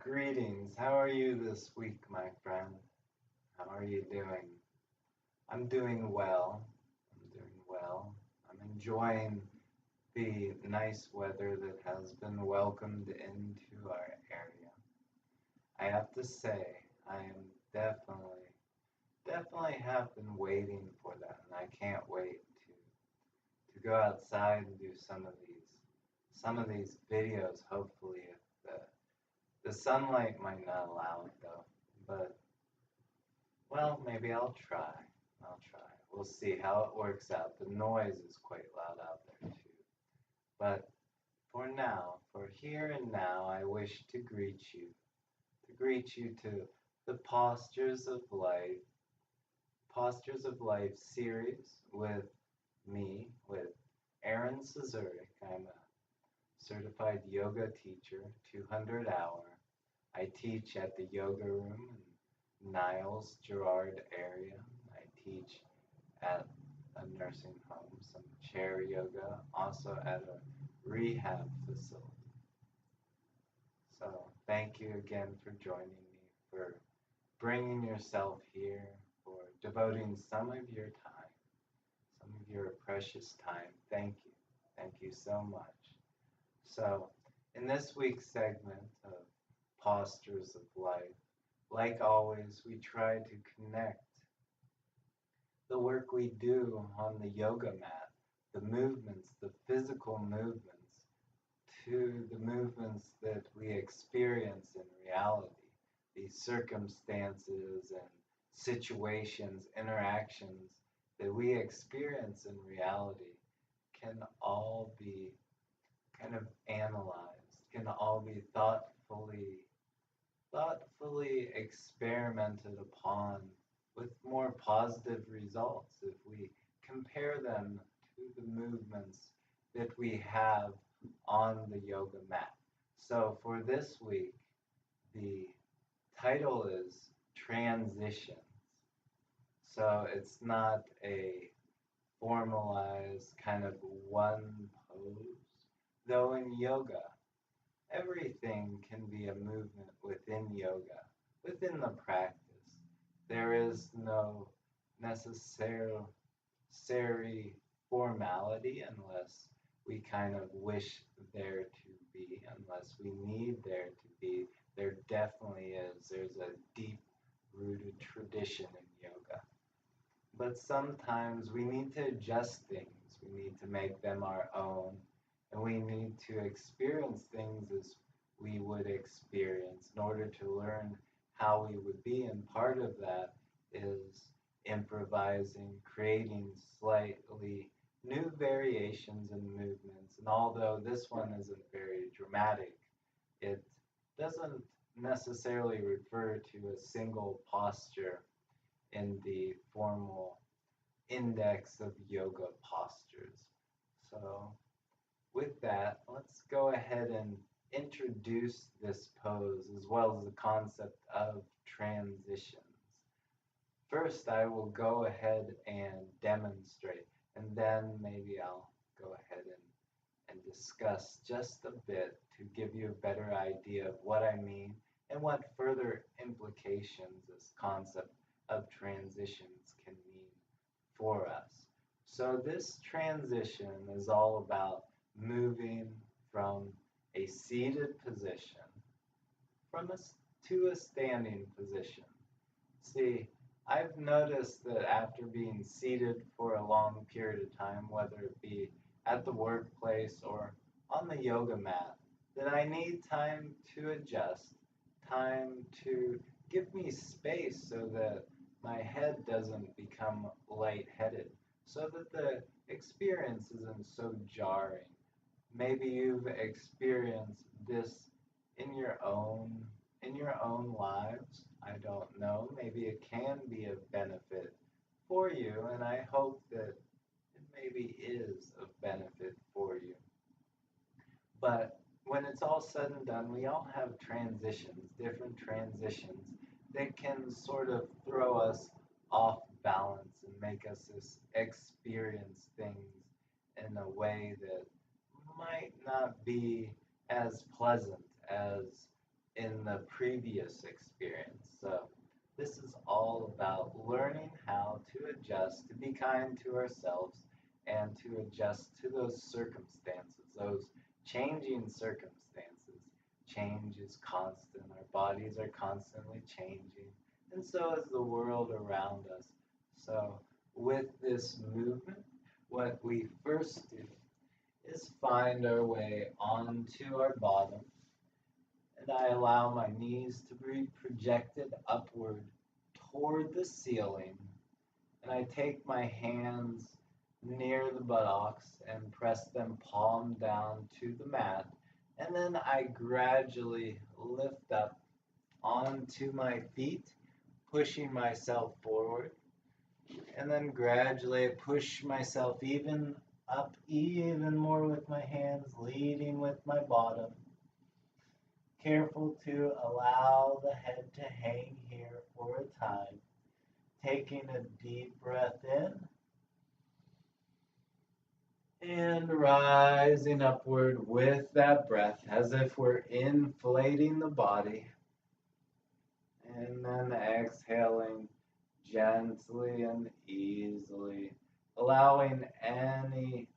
Greetings. How are you this week, my friend? How are you doing? I'm doing well. I'm doing well. I'm enjoying the nice weather that has been welcomed into our area. I have to say, I am definitely have been waiting for that, and I can't wait to go outside and do some of these videos. Hopefully, if the sunlight might not allow it though, but well, maybe I'll try. I'll try. We'll see how it works out. The noise is quite loud out there too. But for now, for here and now, I wish to greet you to the Postures of Life series with me, with Aaron Suzurik. I'm a certified yoga teacher, 200 hour. I teach at the yoga room in Niles, Girard area. I teach at a nursing home, some chair yoga, also at a rehab facility. So thank you again for joining me, for bringing yourself here, for devoting some of your time, some of your precious time. Thank you. Thank you so much. So, in this week's segment of Postures of Life, like always, we try to connect the work we do on the yoga mat, the movements, the physical movements, to the movements that we experience in reality, the circumstances and situations, interactions that we experience in reality can all be kind of analyzed, can all be thoughtfully experimented upon with more positive results if we compare them to the movements that we have on the yoga mat. So for this week, the title is Transitions. So it's not a formalized kind of one pose, though in yoga, everything can be a movement within yoga, within the practice. There is no necessary formality unless we kind of wish there to be, unless we need there to be. There definitely is. There's a deep rooted tradition in yoga. But sometimes we need to adjust things. We need to make them our own. And we need to experience things as we would experience in order to learn how we would be. And part of that is improvising, creating slightly new variations and movements. And although this one isn't very dramatic, it doesn't necessarily refer to a single posture in the formal index of yoga postures. So, with that, let's go ahead and introduce this pose as well as the concept of transitions. First, I will go ahead and demonstrate, and then maybe I'll go ahead and discuss just a bit to give you a better idea of what I mean and what further implications this concept of transitions can mean for us. So this transition is all about moving from a seated position from a, to a standing position. See, I've noticed that after being seated for a long period of time, whether it be at the workplace or on the yoga mat, that I need time to adjust, time to give me space so that my head doesn't become lightheaded, so that the experience isn't so jarring. Maybe you've experienced this in your own lives. I don't know. Maybe it can be of benefit for you, and I hope that it maybe is of benefit for you. But when it's all said and done, we all have transitions, different transitions that can sort of throw us off balance and make us experience things in a way that might not be as pleasant as in the previous experience. So this is all about learning how to adjust, to be kind to ourselves, and to adjust to those circumstances, those changing circumstances. Change is constant. Our bodies are constantly changing, and so is the world around us. So, with this movement, what we first do is find our way onto our bottom, and I allow my knees to be projected upward toward the ceiling, and I take my hands near the buttocks and press them palm down to the mat, and then I gradually lift up onto my feet, pushing myself forward, and then gradually push myself even more with my hands, leading with my bottom. Careful to allow the head to hang here for a time. Taking a deep breath in and rising upward with that breath as if we're inflating the body. And then exhaling gently and easily, allowing any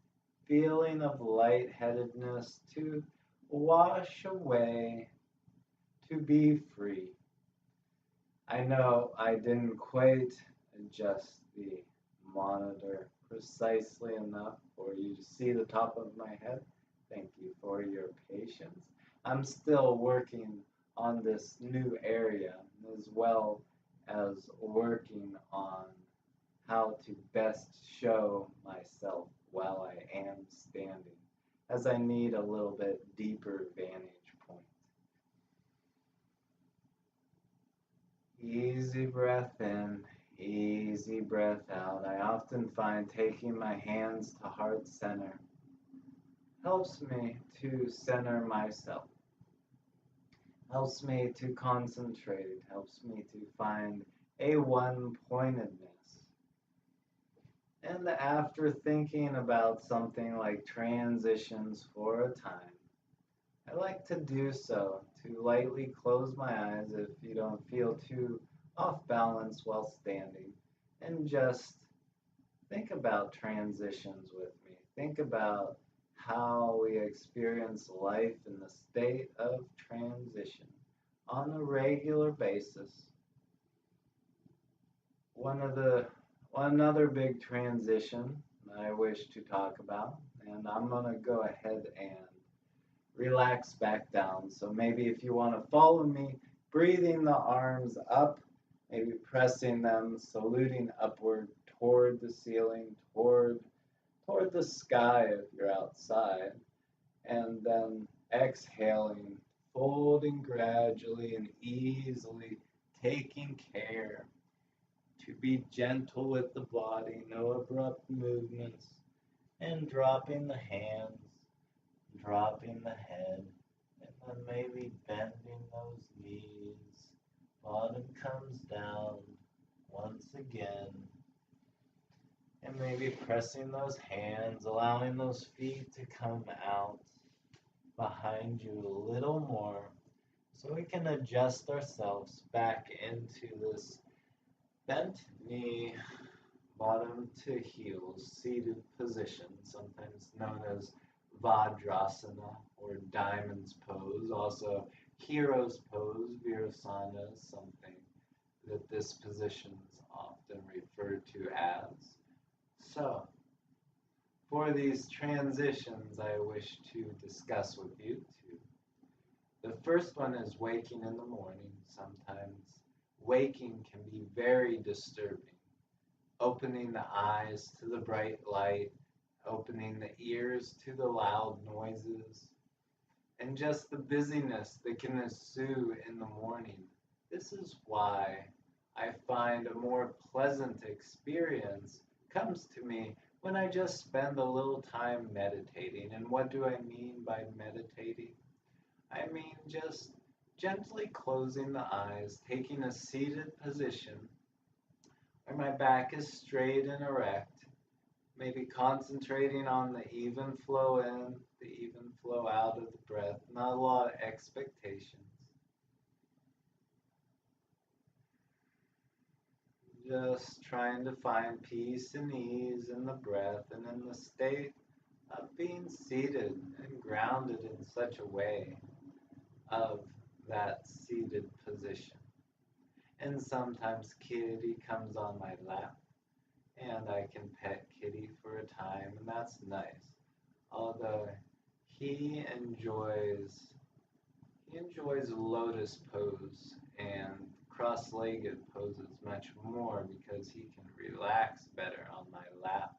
feeling of lightheadedness to wash away, to be free. I know I didn't quite adjust the monitor precisely enough for you to see the top of my head. Thank you for your patience. I'm still working on this new area as well as working on how to best show myself while I am standing, as I need a little bit deeper vantage point. Easy breath in, easy breath out. I often find taking my hands to heart center helps me to center myself, helps me to concentrate, helps me to find a one-pointedness. And after thinking about something like transitions for a time, I like to do so, to lightly close my eyes if you don't feel too off balance while standing, and just think about transitions with me. Think about how we experience life in the state of transition on a regular basis. Another big transition I wish to talk about, and I'm gonna go ahead and relax back down. So maybe if you want to follow me, breathing the arms up, maybe pressing them, saluting upward toward the ceiling, toward the sky if you're outside, and then exhaling, folding gradually and easily, taking care to be gentle with the body, no abrupt movements, and dropping the hands, dropping the head, and then maybe bending those knees. Bottom comes down once again. And maybe pressing those hands, allowing those feet to come out behind you a little more so we can adjust ourselves back into this bent knee, bottom to heels, seated position, sometimes known as Vajrasana or Diamond's Pose, also Hero's Pose, Virasana is something that this position is often referred to as. So, for these transitions, I wish to discuss with you two. The first one is waking in the morning. Sometimes waking can be very disturbing. Opening the eyes to the bright light, opening the ears to the loud noises, and just the busyness that can ensue in the morning. This is why I find a more pleasant experience comes to me when I just spend a little time meditating. And what do I mean by meditating? I mean just gently closing the eyes, taking a seated position where my back is straight and erect, maybe concentrating on the even flow in, the even flow out of the breath, not a lot of expectations. Just trying to find peace and ease in the breath and in the state of being seated and grounded in such a way of that seated position. And sometimes Kitty comes on my lap and I can pet Kitty for a time, and that's nice. Although he enjoys he enjoys lotus pose and cross-legged poses much more because he can relax better on my lap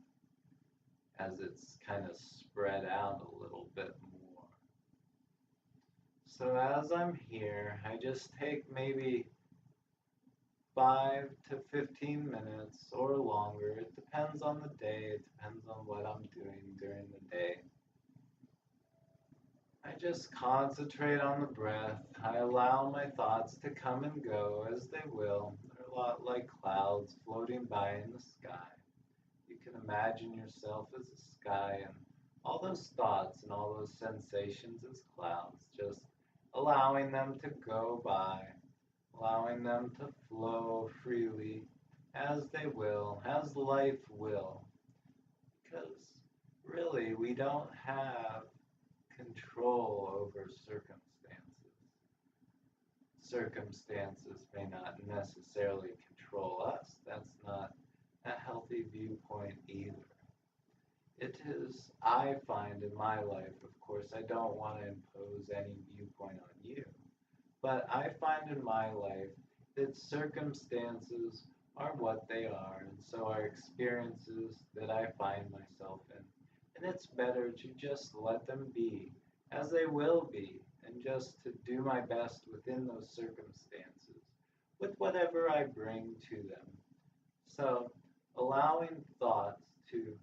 as it's kind of spread out a little bit more. So as I'm here, I just take maybe 5 to 15 minutes or longer. It depends on the day, it depends on what I'm doing during the day. I just concentrate on the breath. I allow my thoughts to come and go as they will. They're a lot like clouds floating by in the sky. You can imagine yourself as a sky and all those thoughts and all those sensations as clouds, just allowing them to go by, allowing them to flow freely as they will, as life will. Because really, we don't have control over circumstances. Circumstances may not necessarily control us. That's not a healthy viewpoint either. It is, I find in my life, of course, I don't want to impose any viewpoint on you, but I find in my life that circumstances are what they are, and so are experiences that I find myself in. And it's better to just let them be as they will be, and just to do my best within those circumstances with whatever I bring to them. So, allowing thoughts to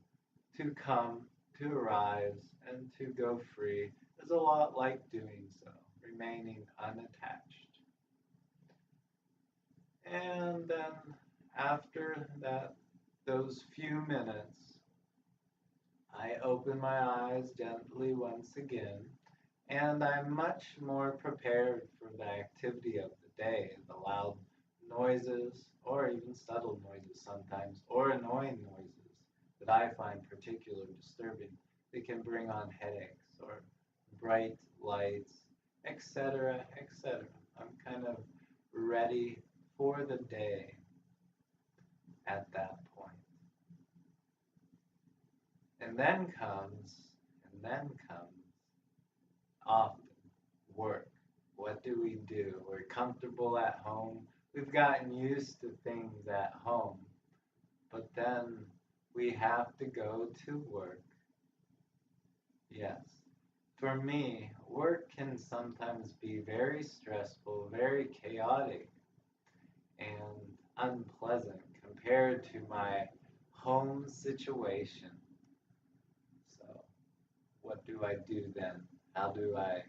come, to arise, and to go free is a lot like doing so, remaining unattached. And then after that, those few minutes, I open my eyes gently once again, and I'm much more prepared for the activity of the day, the loud noises, or even subtle noises sometimes, or annoying noises that I find particularly disturbing. They can bring on headaches or bright lights, etc., etc. I'm kind of ready for the day at that point. And then comes often work. What do we do? We're comfortable at home. We've gotten used to things at home. But then we have to go to work. Yes. For me, work can sometimes be very stressful, very chaotic, and unpleasant compared to my home situation. So, what do I do then? How do I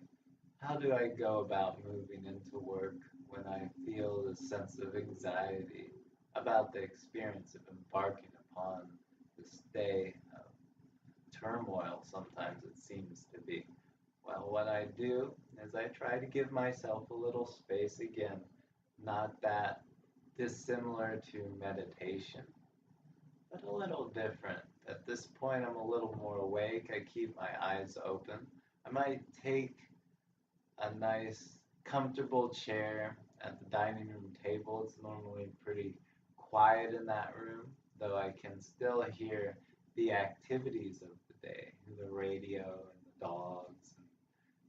how do I go about moving into work when I feel this sense of anxiety about the experience of embarking upon this day of turmoil? Sometimes it seems to be. Well, what I do is I try to give myself a little space again, not that dissimilar to meditation, but a little different. At this point, I'm a little more awake. I keep my eyes open. I might take a nice, comfortable chair at the dining room table. It's normally pretty quiet in that room, though I can still hear the activities of the day, the radio and the dogs, and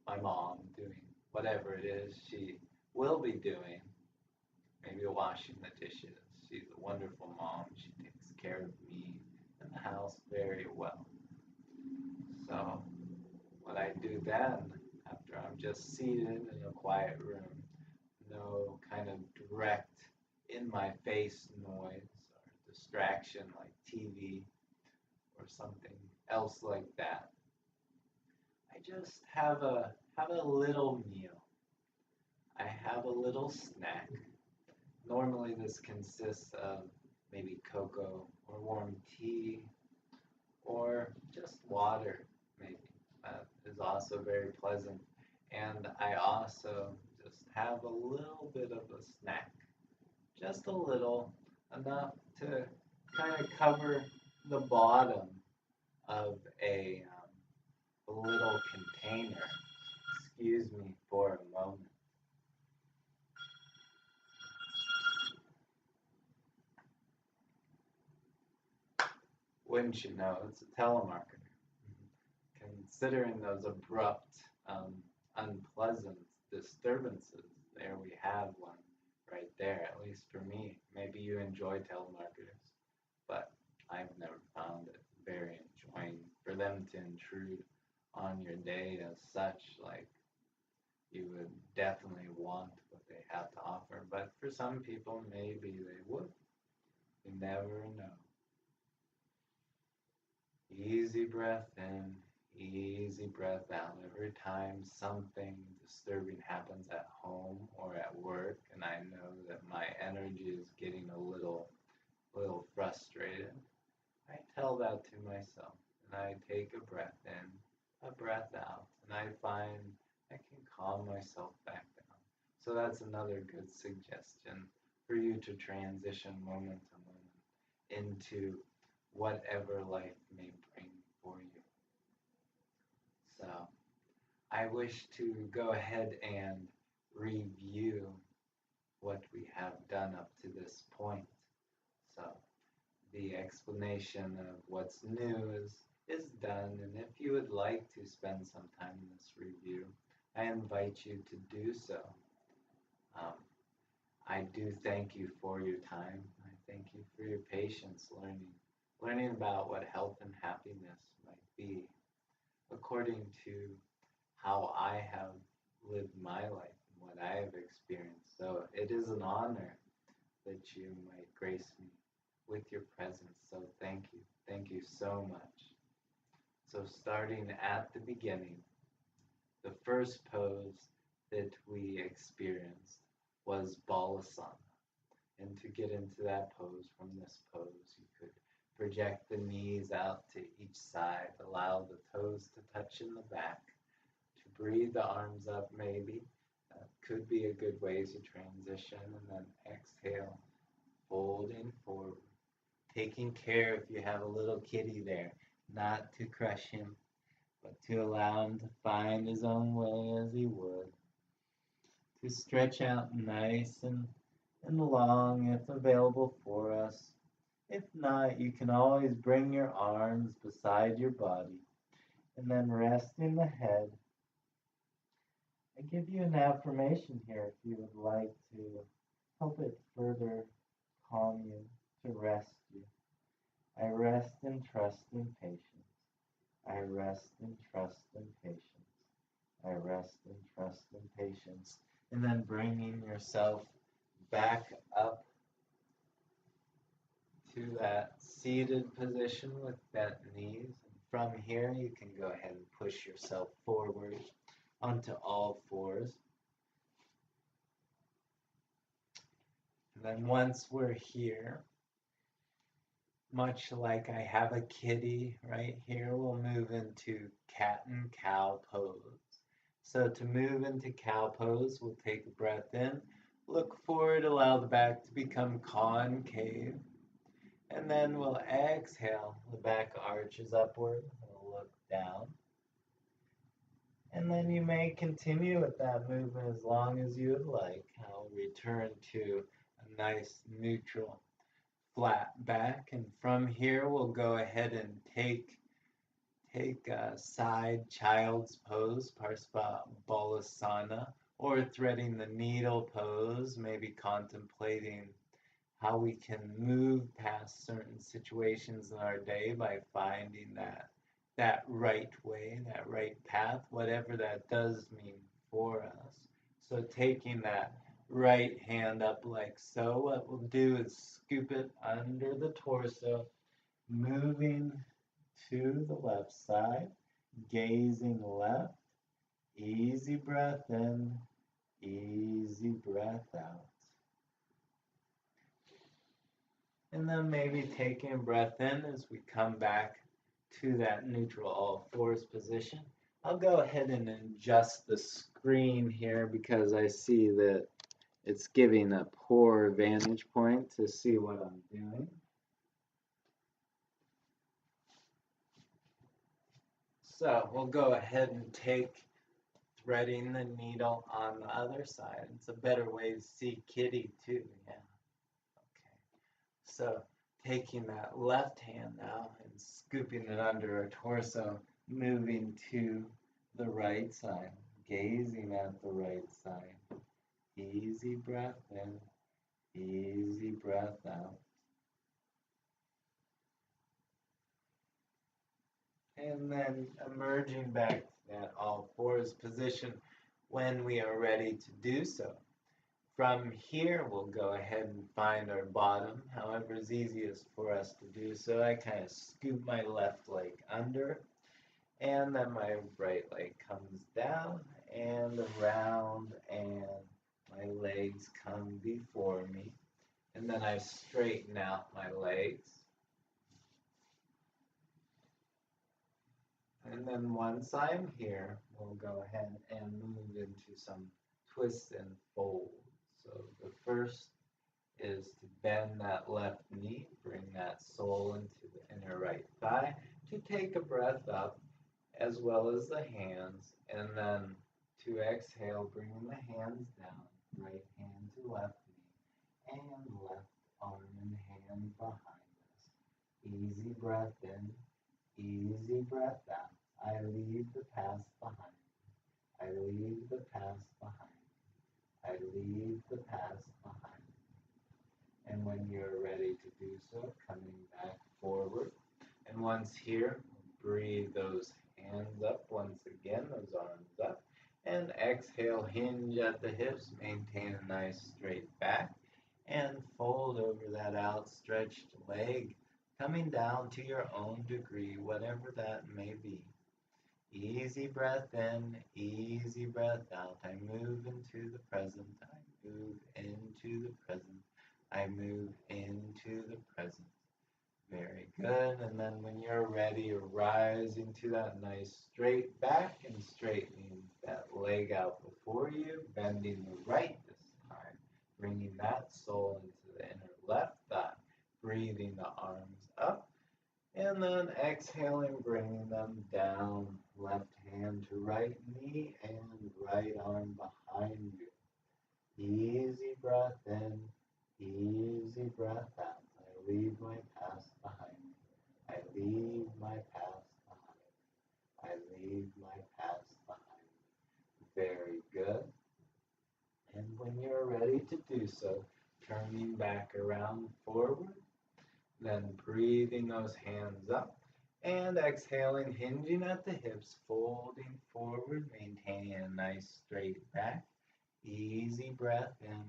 my mom doing whatever it is she will be doing, maybe washing the dishes. She's a wonderful mom. She takes care of me and the house very well. So what I do then, after I'm just seated in a quiet room, no kind of direct in my face noise or distraction like TV or something else like that. I just have a little meal. I have a little snack. Normally this consists of maybe cocoa or warm tea or just water maybe. That is also very pleasant. And I also just have a little bit of a snack, just a little, enough to kind of cover the bottom of a little container. Excuse me for a moment. Wouldn't you know, it's a telemarketer. Considering those abrupt, um, unpleasant disturbances, there we have one right there, at least for me. Maybe you enjoy telemarketers, but I've never found it very enjoying for them to intrude on your day as such. Like, you would definitely want what they have to offer, but for some people, maybe they would. You never know. Easy breath in, easy breath out. Every time something disturbing happens at home or at work, and I know that my energy is getting a little frustrated, I tell that to myself, and I take a breath in, a breath out, and I find I can calm myself back down. So that's another good suggestion for you to transition moment to moment into whatever life may bring for you. So I wish to go ahead and review what we have done up to this point. So the explanation of what's new is done, and if you would like to spend some time in this review, I invite you to do so. Um, I do thank you for your time. I thank you for your patience learning about what health and happiness might be according to how I have lived my life and what I have experienced. So it is an honor that you might grace me with your presence. So thank you. Thank you so much. So starting at the beginning, the first pose that we experienced was balasana. And to get into that pose, from this pose, you could project the knees out to each side, allow the toes to touch in the back, to breathe the arms up maybe. Could be a good way to transition, and then exhale, folding forward. Taking care if you have a little kitty there, not to crush him, but to allow him to find his own way as he would. To stretch out nice and long if available for us. If not, you can always bring your arms beside your body and then resting the head. I give you an affirmation here if you would like to help it further calm you, to rest you. I rest and trust in patience. I rest and trust in patience. I rest and trust in patience. And then bringing yourself back up to that seated position with bent knees. And from here, you can go ahead and push yourself forward onto all fours. And then once we're here, much like I have a kitty right here, we'll move into cat and cow pose. So to move into cow pose, we'll take a breath in, look forward, allow the back to become concave. And then we'll exhale, the back arches upward, we'll look down. And then you may continue with that movement as long as you would like. I'll return to a nice neutral flat back, and from here we'll go ahead and take a side child's pose, Parsva Balasana, or threading the needle pose, maybe contemplating how we can move past certain situations in our day by finding that right way, that right path, whatever that does mean for us. So taking that right hand up like so, what we'll do is scoop it under the torso, moving to the left side, gazing left, easy breath in, easy breath out. And then maybe taking a breath in as we come back to that neutral all fours position. I'll go ahead and adjust the screen here because I see that it's giving a poor vantage point to see what I'm doing. So we'll go ahead and take threading the needle on the other side. It's a better way to see Kitty too, yeah. Okay. So taking that left hand now and scooping it under our torso, moving to the right side, gazing at the right side. Easy breath in, easy breath out. And then emerging back to that all fours position when we are ready to do so. From here, we'll go ahead and find our bottom, however is easiest for us to do so. I kind of scoop my left leg under, and then my right leg comes down and around, and my legs come before me. And then I straighten out my legs. And then once I'm here, we'll go ahead and move into some twists and folds. So the first is to bend that left knee, bring that sole into the inner right thigh to take a breath up, as well as the hands, and then to exhale, bringing the hands down, right hand to left knee, and left arm and hand behind us. Easy breath in, easy breath out. I leave the past behind me. I leave the past behind me. I leave the past behind me. And when you're ready to do so, coming back forward. And once here, breathe those hands up once again, those arms up. And exhale, hinge at the hips, maintain a nice straight back. And fold over that outstretched leg, coming down to your own degree, whatever that may be. Easy breath in, easy breath out. I move into the present. I move into the present. I move into the present. Very good. And then when you're ready, rise into that nice straight back and straightening that leg out before you, bending the right this time, bringing that sole into the inner left thigh, breathing the arms up. And then exhaling, bringing them down, left hand to right knee and right arm behind you. Easy breath in, easy breath out. I leave my past behind me. I leave my past behind me. I leave my past behind me. Very good. And when you're ready to do so, turning back around forward, then breathing those hands up and exhaling, hinging at the hips, folding forward, maintaining a nice straight back. Easy breath in,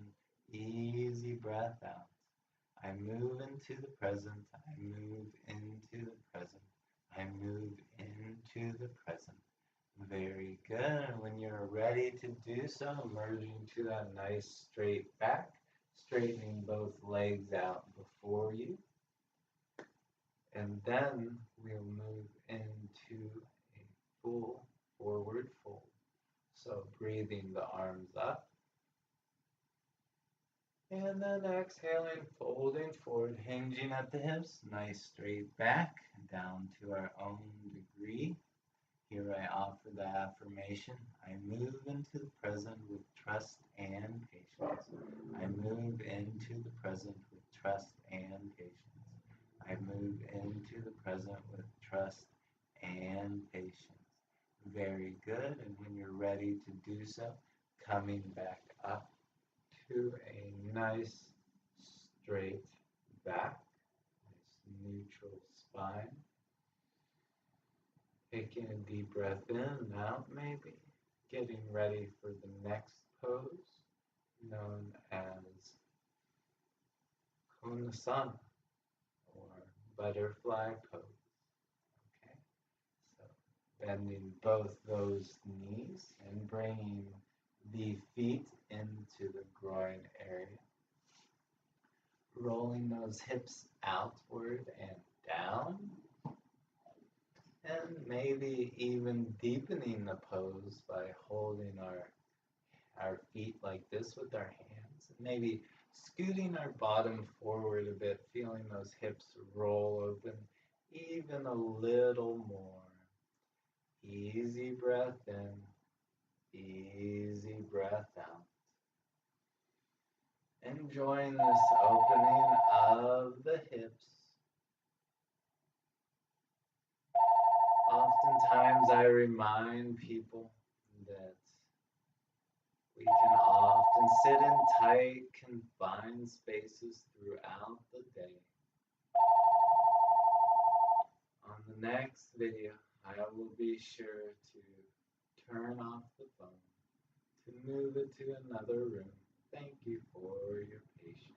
easy breath out. I move into the present, I move into the present, I move into the present. Very good. And when you're ready to do so, emerging to that nice straight back, straightening both legs out before you. And then we'll move into a full forward fold. So breathing the arms up. And then exhaling, folding forward, hinging at the hips. Nice straight back, down to our own degree. Here I offer the affirmation. I move into the present with trust and patience. I move into the present with trust and patience. I move into the present with trust and patience. Very good. And when you're ready to do so, coming back up to a nice straight back, nice neutral spine. Taking a deep breath in and out, maybe. Getting ready for the next pose, known as Konasana, or butterfly pose. Okay, so bending both those knees and bringing the feet into the groin area. Rolling those hips outward and down. And maybe even deepening the pose by holding our feet like this with our hands Maybe scooting our bottom forward a bit, feeling those hips roll open even a little more. Easy breath in, easy breath out. Enjoying this opening of the hips. Oftentimes I remind people that we can often sit in tight, confined spaces throughout the day. On the next video, I will be sure to turn off the phone, to move it to another room. Thank you for your patience.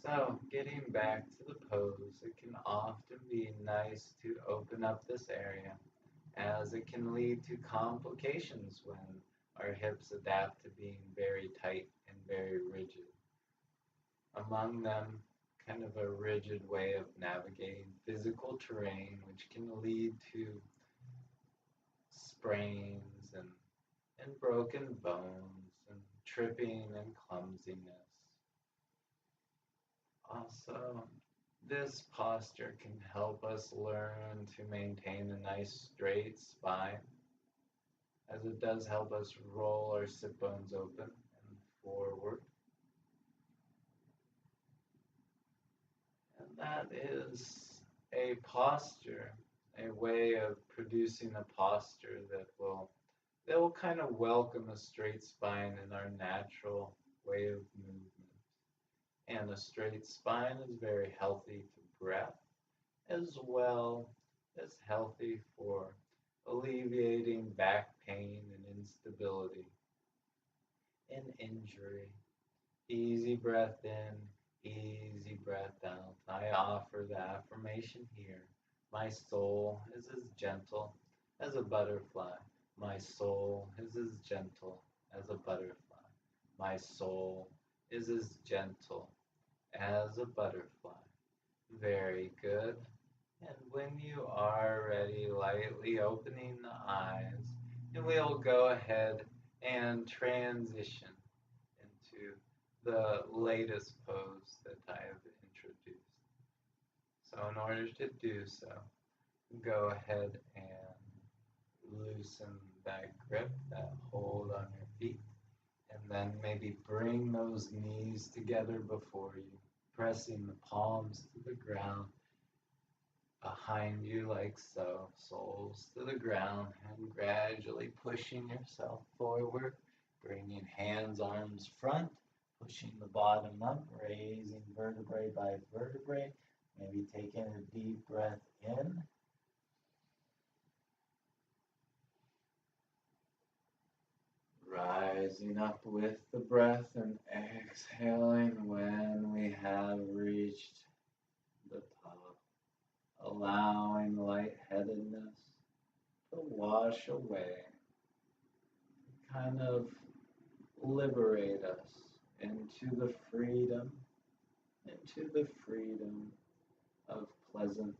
So, getting back to the pose, it can often be nice to open up this area, as it can lead to complications when our hips adapt to being very tight and very rigid. Among them, kind of a rigid way of navigating physical terrain, which can lead to sprains and broken bones and tripping and clumsiness. Also, this posture can help us learn to maintain a nice straight spine, as it does help us roll our sit bones open and forward. And that is a posture, a way of producing a posture that will kind of welcome a straight spine in our natural way of movement. And a straight spine is very healthy to breath, as well as healthy for alleviating back pain and instability and injury. Easy breath in, easy breath out. I offer the affirmation here. My soul is as gentle as a butterfly. My soul is as gentle as a butterfly. My soul is as gentle as a butterfly. Very good. And when you are ready, lightly opening the eyes, and we'll go ahead and transition into the latest pose that I have introduced. So in order to do so, go ahead and loosen that grip, that hold on your feet, and then maybe bring those knees together before you, pressing the palms to the ground behind you like so, soles to the ground, and gradually pushing yourself forward, bringing hands, arms front, pushing the bottom up, raising vertebrae by vertebrae, maybe taking a deep breath in, rising up with the breath, and exhaling when we have reached the top, allowing lightheadedness to wash away, kind of liberate us into the freedom, of pleasantness,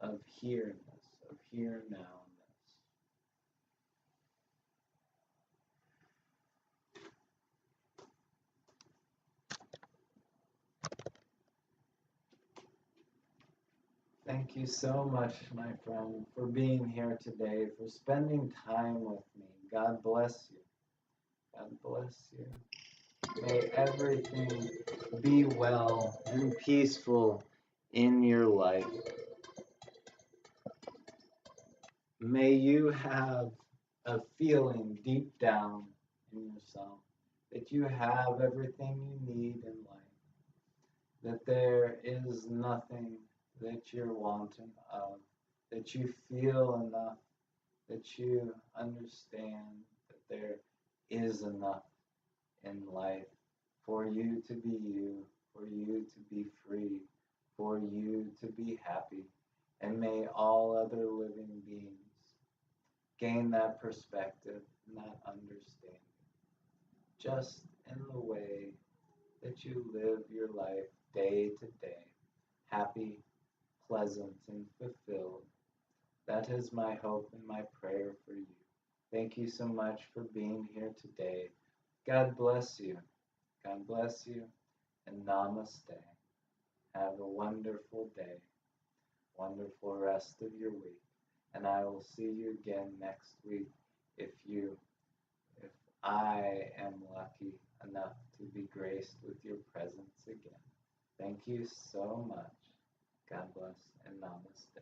of here-ness, of here-now-ness. Thank you so much, my friend, for being here today, for spending time with me. God bless you. God bless you. May everything be well and peaceful in your life. May you have a feeling deep down in yourself that you have everything you need in life, that there is nothing that you're wanting of, that you feel enough, that you understand that there is enough in life for you to be you, for you to be free, for you to be happy. And may all other living beings gain that perspective and that understanding, just in the way that you live your life day to day, happy, pleasant, and fulfilled. That is my hope and my prayer for you. Thank you so much for being here today. God bless you. God bless you, and namaste. Have a wonderful day, wonderful rest of your week, and I will see you again next week if you if I am lucky enough to be graced with your presence again. Thank you so much. God bless and namaste.